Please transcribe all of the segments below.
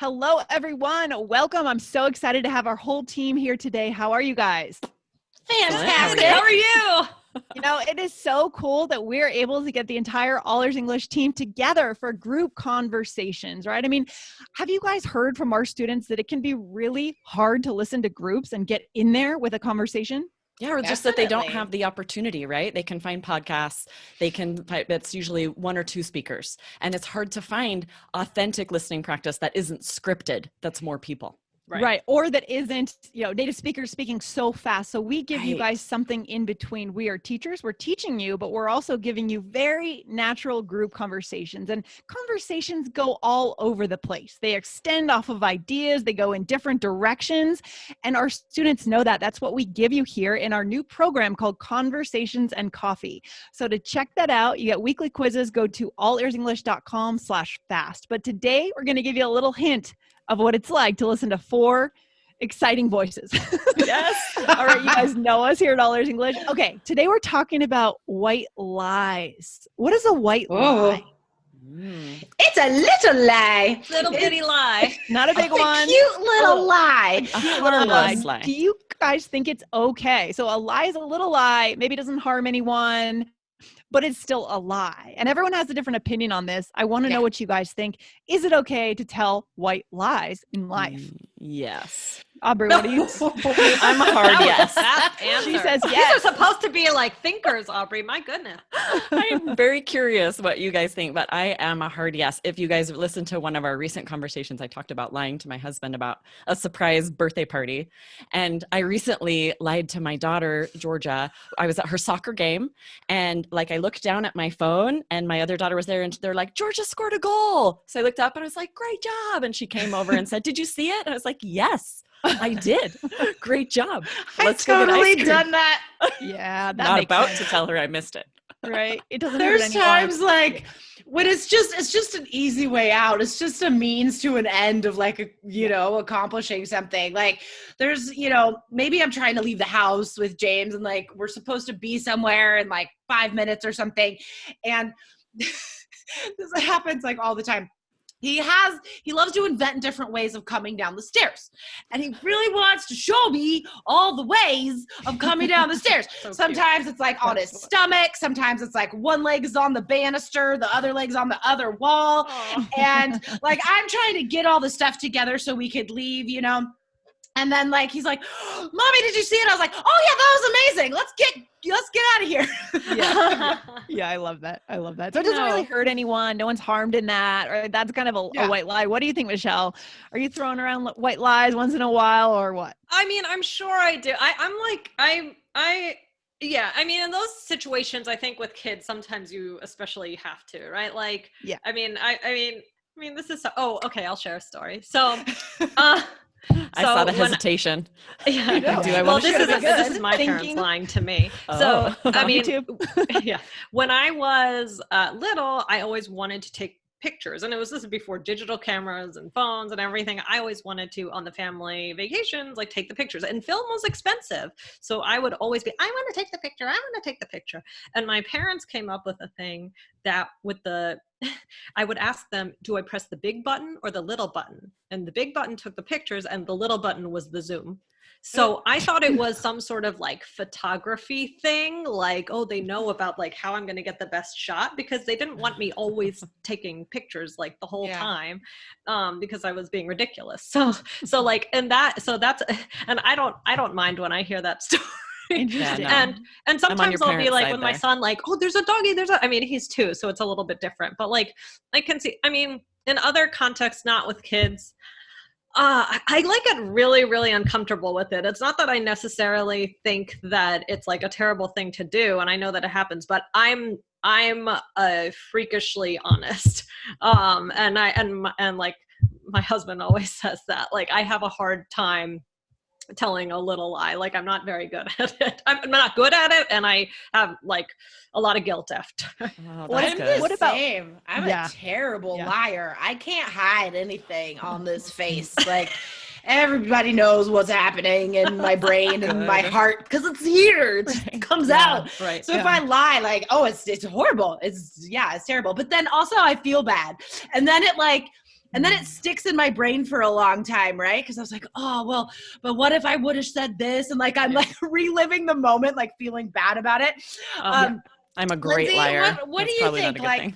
Hello, everyone. Welcome. I'm so excited to have our whole team here today. How are you guys? Fantastic. How are you? You know, it is so cool that we're able to get the entire All Ears English team together for group conversations, right? I mean, have you guys heard from our students that it can be really hard to listen to groups and get in there with a conversation? Yeah, or just that they don't have the opportunity, right? They can find podcasts. It's usually one or two speakers. And it's hard to find authentic listening practice that isn't scripted, that's more people. Right. Or that isn't, native speakers speaking so fast. So we give you guys something in between. We are teachers. We're teaching you, but we're also giving you very natural group conversations. And conversations go all over the place. They extend off of ideas. They go in different directions. And our students know that. That's what we give you here in our new program called Conversations and Coffee. So to check that out, you get weekly quizzes. Go to allearsenglish.com/fast. But today we're going to give you a little hint of what it's like to listen to 4 exciting voices. Yes. All right, you guys know us here at All Ears English. Okay, today we're talking about white lies. What is a white lie? It's a little lie. Little bitty lie. Not a big one. Cute little lie. Cute little lie. Do you guys think it's okay? So a lie is a little lie. Maybe it doesn't harm anyone, but it's still a lie. And everyone has a different opinion on this. I want to know what you guys think. Is it okay to tell white lies in life? Yes. Aubrey, what do you I'm a hard yes. That answer. She says yes. These are supposed to be like thinkers, Aubrey. My goodness. I'm very curious what you guys think, but I am a hard yes. If you guys listen to one of our recent conversations, I talked about lying to my husband about a surprise birthday party. And I recently lied to my daughter, Georgia. I was at her soccer game and I looked down at my phone and my other daughter was there and they're like, Georgia scored a goal. So I looked up and I was like, great job. And she came over and said, did you see it? And I was like, yes. I did. Great job. Let's totally done that. Yeah, that Not makes about sense. to tell her I missed it. Right. It doesn't There's hurt anyone. times when it's just an easy way out. It's just a means to an end of accomplishing something. There's, maybe I'm trying to leave the house with James and we're supposed to be somewhere in 5 minutes or something. And this happens all the time. He loves to invent different ways of coming down the stairs. And he really wants to show me all the ways of coming down the stairs. Sometimes it's on his stomach. Sometimes it's one leg is on the banister, the other leg's on the other wall. Aww. And I'm trying to get all the stuff together so we could leave, And then he's like, Mommy, did you see it? I was like, oh yeah, that was amazing. Let's get out of here. Yeah, I love that. So it doesn't really hurt anyone. No one's harmed in that. Or that's kind of a white lie. What do you think, Michelle? Are you throwing around white lies once in a while or what? I mean, I'm sure I do. In those situations, I think with kids, sometimes you especially have to, right? I mean, this is okay. I'll share a story. So, I saw the hesitation. This is my parents lying to me. So, when I was little, I always wanted to take pictures. And this is before digital cameras and phones and everything. I always wanted to, on the family vacations, take the pictures. And film was expensive. So I would always be, I want to take the picture. And my parents came up with a thing that I would ask them, do I press the big button or the little button? And the big button took the pictures and the little button was the zoom. So I thought it was some sort of photography thing, they know about how I'm going to get the best shot, because they didn't want me always taking pictures the whole time, because I was being ridiculous. And I don't mind when I hear that story. Interesting. And sometimes I'll be with my son, oh, there's a doggy. He's 2, so it's a little bit different, but I can see, in other contexts, not with kids, I get really, really uncomfortable with it. It's not that I necessarily think that it's a terrible thing to do, and I know that it happens, but I'm freakishly honest. And my husband always says that, I have a hard time telling a little lie. I'm not very good at it. I'm not good at it, and I have a lot of guilt after. I'm a terrible liar. I can't hide anything on this face. Everybody knows what's happening in my brain and my heart because it's here. It comes out. Right. So if I lie, it's horrible. It's terrible. But then also I feel bad, and then it And then it sticks in my brain for a long time, right? Because I was like, oh, well, but what if I would have said this? And like, I'm like reliving the moment, like feeling bad about it. I'm a great Lindsay, liar. What do you think? Like,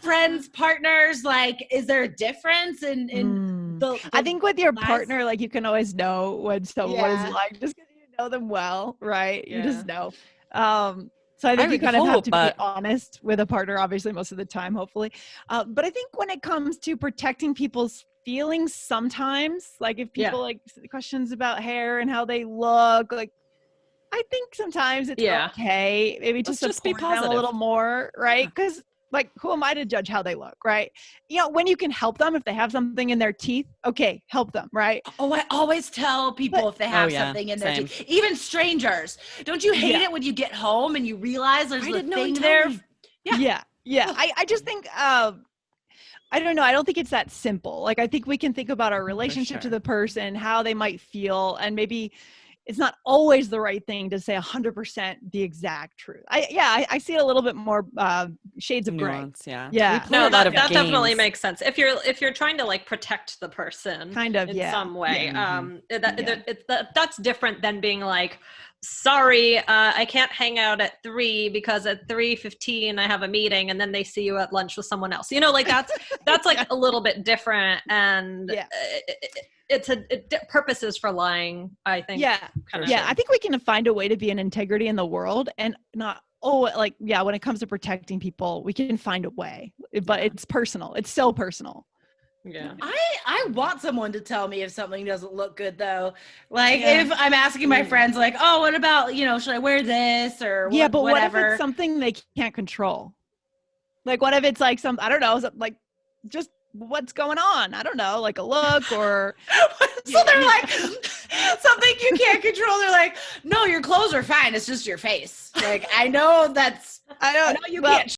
friends, partners, like, is there a difference in the I think with your partner, like you can always know when someone is lying just because you know them well, right? You just know. So I think you kind of have to be honest with a partner, obviously, most of the time, hopefully. But I think when it comes to protecting people's feelings, sometimes, like if people like questions about hair and how they look, like I think sometimes it's okay, maybe to support be positive. them a little more, right? Because like, who am I to judge how they look, right? You know, when you can help them, if they have something in their teeth, okay, help them, right? Oh, I always tell people if they have something in their teeth, even strangers. Don't you hate it when you get home and you realize there's a thing there? Yeah. I just think, I don't know. I don't think it's that simple. Like, I think we can think about our relationship to the person, how they might feel, and maybe it's not always the right thing to say 100% the exact truth. I see a little bit more shades of nuance, gray. No, that definitely makes sense. If you're trying to like protect the person, kind of in some way, that's different than being like, sorry, I can't hang out at 3 because at 3:15 I have a meeting, and then they see you at lunch with someone else. You know, like that's like a little bit different, and it's purposes for lying, I think. I think we can find a way to be an integrity in the world and not when it comes to protecting people, we can find a way, but it's personal. It's so personal. I want someone to tell me if something doesn't look good, though. Like if I'm asking my friends, like, oh, what about, should I wear this or but whatever? What if it's something they can't control? Like, what if it's like I don't know, like just what's going on? I don't know, like a look or. So they're like, something you can't control. They're like, no, your clothes are fine. It's just your face. Like, I know you can't